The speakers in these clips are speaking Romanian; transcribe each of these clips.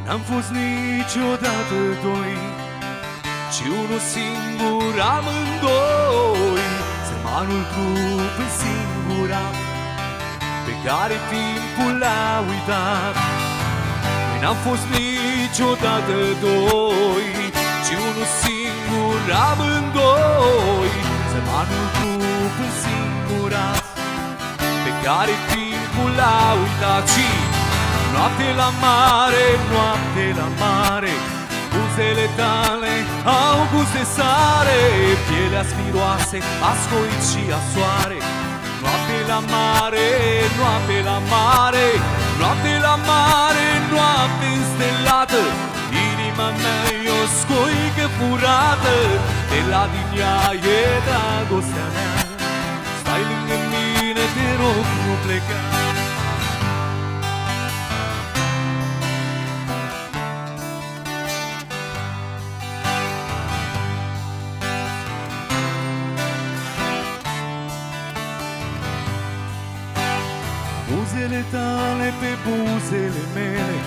N-am fost niciodată doi, ci unul singur amândoi. Sărmanul trup în singura pe care timpul l-a uitat. Noi n-am fost niciodată doi, ci unul singur amândoi. Sărmanul trup în singura pe care timpul l-a uitat. Și noapte la mare, noapte la mare, buzele tale au gust de sare, pielea miroase a scoit și a soare. Noapte la mare, noapte la mare, noapte la mare, noapte înstelată, inima mea e o scoică furată, de la din ea e dragostea mea. Stai lângă mine, te rog, nu pleca. Buzele tale pe buzele mele,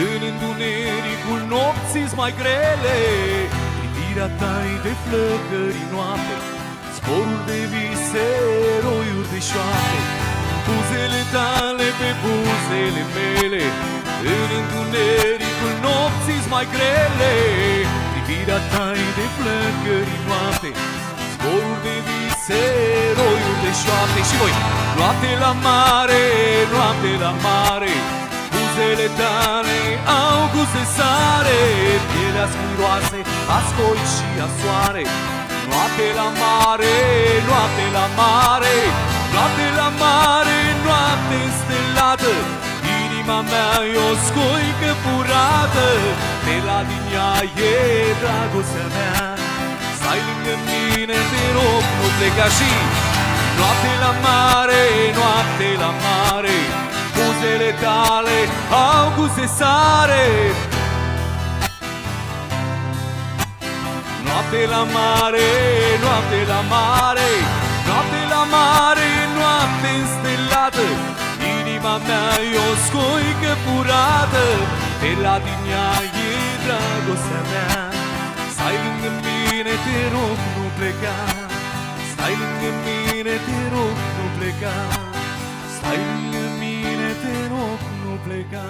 în întunericul nopții mai grele. Privirea ta-i de flăcări noapte, zboruri de vise, roiuri de șoapte. Buzele tale pe buzele mele, în întunericul nopții mai grele. Privirea ta-i de flăcări noapte, zboruri de vise, roiuri de șoapte. Și voi, noapte la mare, noapte la mare, buzele tale au gust de sare, pielea miroase a scoit și a soare. Noapte la mare, noapte la mare, noapte la mare, noapte înstelată, inima mea e o scoică furată, de la din ea e dragostea mea. Stai lângă mine, te rog, nu pleca. Și noapte la mare, noapte la mare, buzele tale au gust de sare. Noapte la mare, noapte la mare, noapte la mare, noapte înstelată, inima mea e o scoică furată, de la din ea e dragostea mea. Stai lângă mine, te rog, nu pleca. Stai lângă mine, te rog, nu pleca. Stai lângă mine, te rog, nu pleca.